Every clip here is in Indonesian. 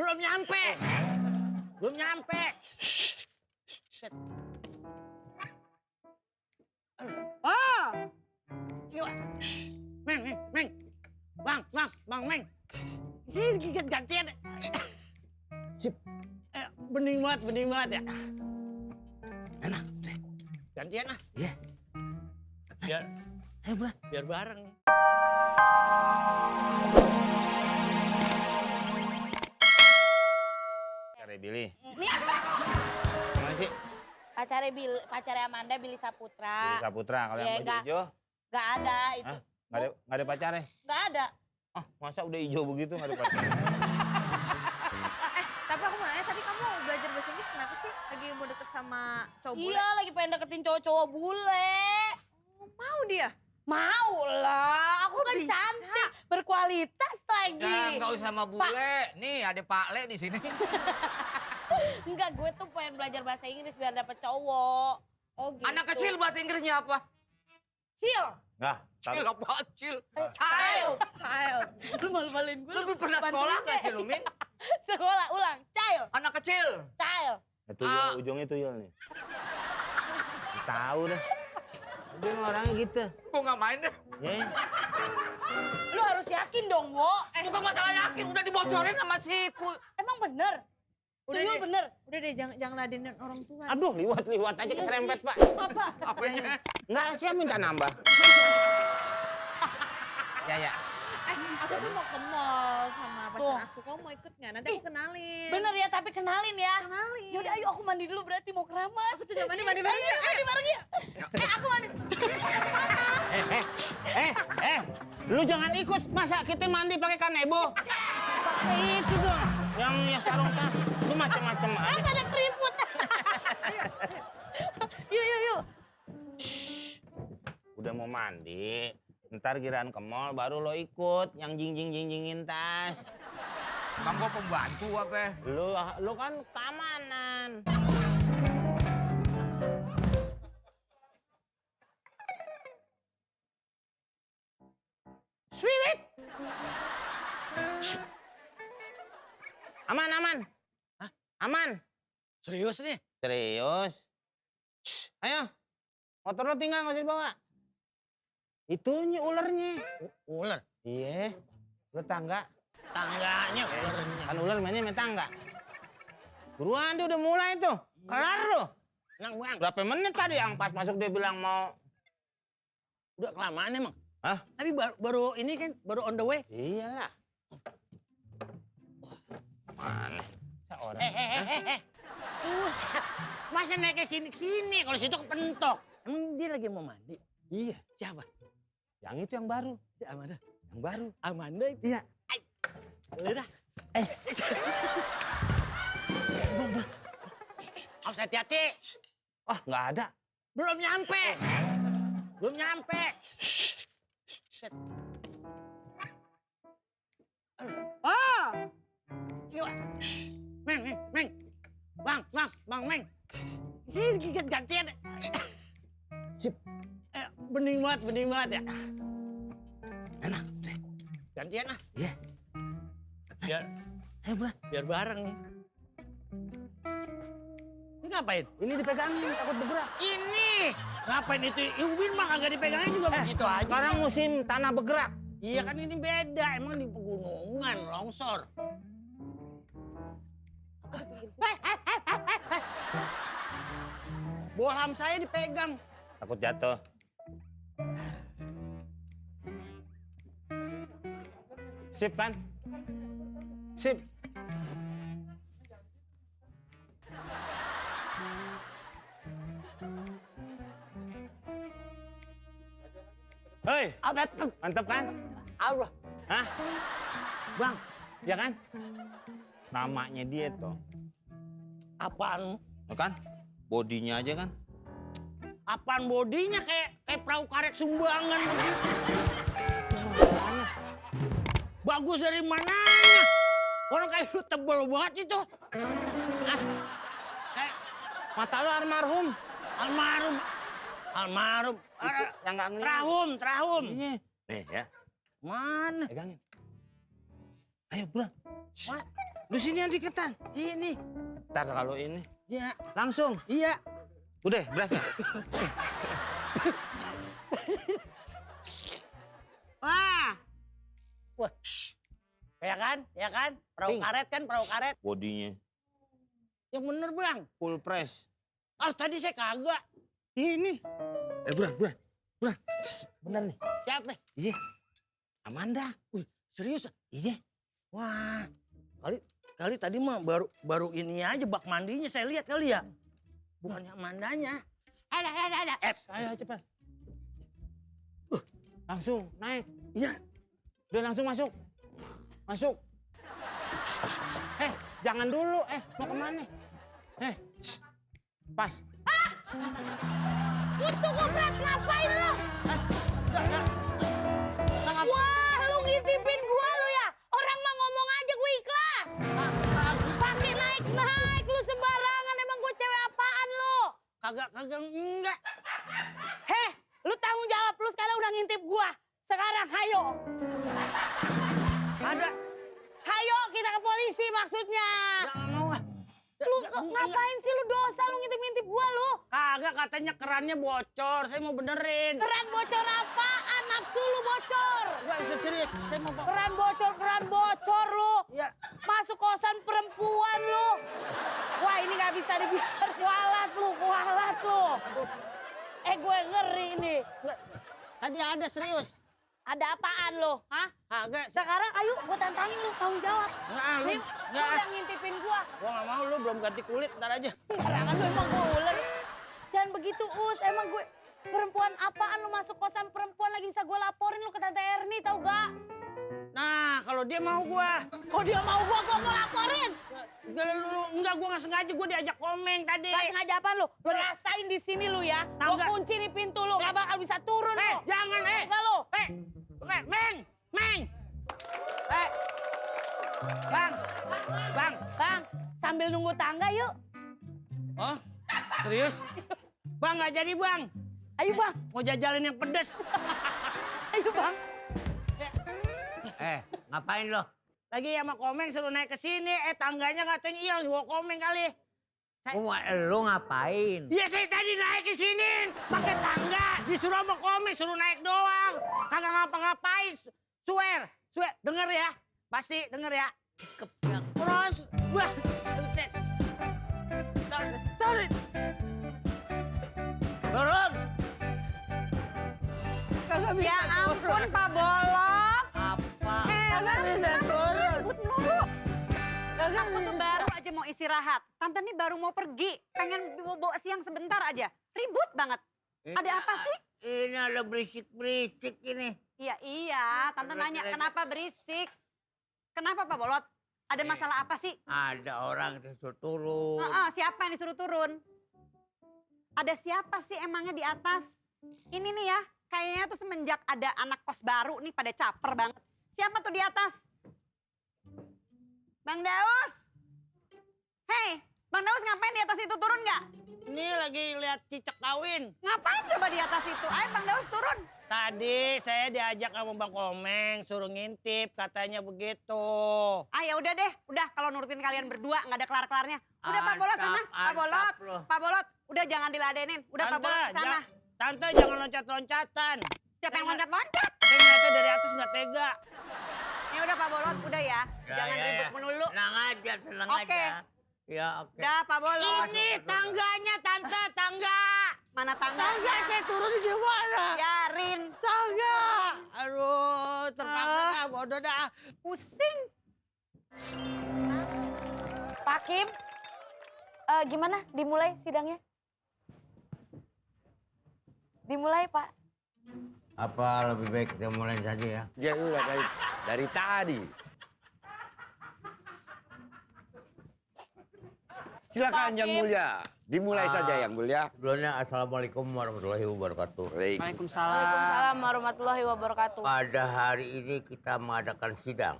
Belum nyampe. Belum nyampe. Shit. Oh. Gila. Meng. Bang, Meng. Sini gantian. Sip. Bening banget ya. Enak. Gantian lah. Iya. Biar bareng. Pacarnya Billy. Nih, Gimana sih? pacarnya Amanda, Billy Saputra. Billy Saputra, kalau yang Iya, baju hijau? Gak ada itu. Hah? Nggak ada pacarnya? Gak ada. Ah, masa udah hijau begitu nggak ada pacarnya? Tapi aku mau nanya, tadi kamu belajar bahasa Inggris kenapa sih? Lagi mau deket sama cowok bule? Iya, lagi pengen deketin cowok-cowok bule. Oh, mau dia? Mau lah, aku Kok kan bisa? cantik, berkualitas lagi. Ya, nggak usah sama bule. Nih ada Pak Le di sini. Enggak, gue tuh pengen belajar bahasa Inggris biar dapet cowok. Oh gitu. Anak kecil bahasa Inggrisnya apa? Chill. Nggak, Kecil apa? Chill. Child. Lu malu-maluin gue. Lu pernah sekolah nggak sih lu, Min? Sekolah, ulang. Child. Anak kecil. Child. tuyul, ujungnya tuyul nih. Tahu dah. Dia orangnya gitu. Gua nggak main deh. Ya. Lu harus yakin dong, Wo. Bukan masalah yakin, udah dibocorin sama si Emang bener? Udah Tuyul deh. bener? Udah deh, jangan ladenin orang tua. Aduh, liwat aja keserempet, Pak. Apa? apanya. Nggak, siapa minta nambah? Ya. Aku tuh mau ke mall sama pacar Tuh. aku. Kamu mau ikut nggak? Nanti aku kenalin. Bener ya, tapi kenalin ya. Kenalin. Yaudah ayo aku mandi dulu berarti mau keramas. Aku juga mandi bareng ya. Mandi bareng ya. Aku mandi. Lu jangan ikut. Masa kita mandi pakai kanebo? Itu dong. Yang sarung tas. Lu macem-macem aja. Kan ada keriput. Yuk. Udah mau mandi. Ntar giliran ke mall baru lo ikut. Yang jingjingin tas. Bang gua pembantu apa? Lu kan keamanan. Swiwit. Aman. Hah? Aman. Serius nih? Serius. Shh, ayo. Motor lo tinggal nggak usah dibawa. Itunya ulernya. Ular? Iya. Lo tangga. Tangganya ularnya. Kan ular mainnya main tangga. Buruan dia udah mulai tuh. Kelar lo. Nang bang, Berapa menit tadi yang pas masuk dia bilang mau. udah kelamaan emang. Hah? Tapi baru ini kan, baru on the way. Iyalah. Mana? Seorang. Susah. Masa naik ke sini, kalau situ kepentok. Emang dia lagi mau mandi? Iya. Siapa? Yang itu yang baru. Si Amanda. Yang baru. Amanda itu? Iya. Udah. Harus hati-hati. Oh, nggak ada. Belum nyampe. Shit. Oh. Gila. Meng. Bang, Meng. Sini gantian. Sip. Bening banget ya. Enak. Gantian lah. Iya. Biar bareng. Ini ngapain? Ini dipegangin, takut bergerak. Ini. Ngapain itu? Ubin mah kagak dipegangin juga begitu aja. Sekarang musim tanah bergerak. Iya kan ini beda. Emang di pegunungan, longsor. Bohlam saya dipegang. Takut jatuh. Sip kan? Sip. Hei, mantap kan? Allah. Hah? Bang, Ya kan? Namanya dia tuh. apaan? Ya kan? Bodinya aja kan? Apaan bodinya kayak perahu karet sumbangan begitu. Bagus dari mananya? Orang kayak lu tebel banget itu. Kayak Mata lu almarhum. almarhum. Itu yang nggak ngeliat. Terahum. Iya. Nih ya, Mana? pegangin. Ayo buruan. Wah, Lu sini yang diketan. ini. Ntar kalau ini. Ya, Langsung. iya. Udah, berasa. Wah. Wah. Ya kan? Ya kan? Perahu Ting. karet kan, perahu karet. Bodinya Yang bener, Bang. full press. Ah, tadi saya kagak. Ini. Buruan. Bener nih. Siapa? Iya. Amanda. Wih, serius? Iya. Wah. Kali tadi mah baru ini aja bak mandinya saya lihat kali ya. Bukannya mandanya. Ada. Ayo cepat. Langsung naik. Iya. Udah langsung masuk. Masuk. Jangan dulu. Mau kemana? Pas. Itu kopret, ngapain lo? Wah, lu ngintipin gua lu ya? Orang mah ngomong aja gue ikhlas. Pakai naik lu sembarangan, emang gue cewek apaan lu? Kagak enggak. Heh, lu tanggung jawab, lu sekarang udah ngintip gua. Sekarang hayo. Ada. Hayo kita ke polisi maksudnya. Enggak mau ah. Lu ngapain sih lu dosa lu ngintip-ngintip gua lu? Kagak, katanya kerannya bocor. Saya mau benerin. Keran bocor apaan? Nafsu lu bocor. Enggak bisa serius. Saya mau Keran bocor lu. Ya. Masuk kosan perempuan lu. Wah ini nggak bisa dibiarkan. Kualat lu. Gue ngeri nih. Enggak. Tadi ada serius. Ada apaan lu? Hah? Kagak. Sekarang ayo gue tantangin lu tanggung jawab. Enggak, lu. Nih, lu Enggak. udah ngintipin gua. Gua nggak mau, lu belum ganti kulit, ntar aja. Barangan lu emang gue ular. Jangan begitu Us, emang gue perempuan apaan lu masuk kosan perempuan lagi bisa gue laporin lu ke Tante Erni tau gak? Nah, kalau dia mau gua. Kok dia mau gua mau laporin? Enggak, gua nggak sengaja, gua diajak komeng tadi. Gak sengaja apaan lu? Lu rasain di sini lu ya. Gua Tangga. kunci nih pintu lu, gak bakal bisa turun lu. Jangan, Enggak lu. Meng. Bang, sambil nunggu tangga yuk. Oh, serius? Bang, nggak jadi, Bang. Ayo bang, Mau jajalin yang pedes. ayo bang. Ngapain lo? Lagi sama komeng suruh naik ke sini, tangganya katanya hilang, gua komeng kali. Lo ngapain? Ya saya tadi naik ke sini, pakai tangga, disuruh sama komeng, suruh naik doang. Kagak ngapa-ngapain. Swear, denger ya. Pasti denger ya. Terus, wah, turun. Kagak bisa. Ya ampun Pak Bolot. Apa? Kagak bisa turun. Ribut mulu. Aku tuh baru aja mau istirahat. Tante nih baru mau pergi. Pengen bawa siang sebentar aja. Ribut banget. Ada apa sih? Ini ada berisik-berisik ini. Iya. Tante nanya kenapa berisik. Kenapa Pak Bolot? Ada masalah apa sih? Ada orang disuruh turun. Siapa yang disuruh turun? Ada siapa sih emangnya di atas? Ini nih ya, kayaknya tuh semenjak ada anak kos baru nih pada caper banget. Siapa tuh di atas? Bang Daus? Hei, Bang Daus ngapain di atas itu, turun nggak? Ini lagi lihat cicak kawin. Ngapain coba di atas itu? Ayo Bang Daus turun. Tadi saya diajak sama Bang Komeng, suruh ngintip, katanya begitu. Ya udah deh, udah kalau nurutin kalian berdua nggak ada kelar-kelarnya. Udah Pak Bolot sana, Pak Antap Bolot. lo. Pak Bolot, udah jangan diladenin. Udah Pak Bolot ke sana. Tante jangan loncat-loncatan. Siapa yang loncat-loncat? Saya ngeliatnya dari atas nggak tega. Ya udah Pak Bolot, udah ya. Jangan ribut melulu. Tenang aja, tenang Oke. aja. Ya oke. Udah Pak Bolot. Ini tangganya, Tante, tangga. Mana Tangga tangganya? saya turun di mana? Biarin. Tangga. Aduh, terpaksa bodoh dah. Pusing. Pak Kim, gimana? Dimulai sidangnya? Dimulai Pak. Apa lebih baik kita mulai saja ya? Ya udah dari tadi. Silakan Yang Mulia. Dimulai saja Yang Mulia. Sebelumnya Assalamualaikum warahmatullahi wabarakatuh. Waalaikumsalam warahmatullahi wabarakatuh. Pada hari ini kita mengadakan sidang.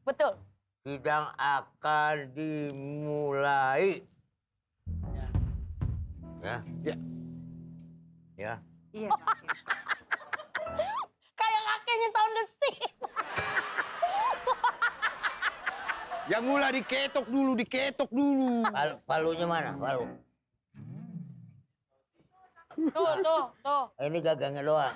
Betul. Sidang akan dimulai. Ya. Ya. Ya. Iya. Kayak kakeknya sound the scene. Yang mulia diketok dulu. Palunya mana? Palu. Tuh. Ini gagangnya doang.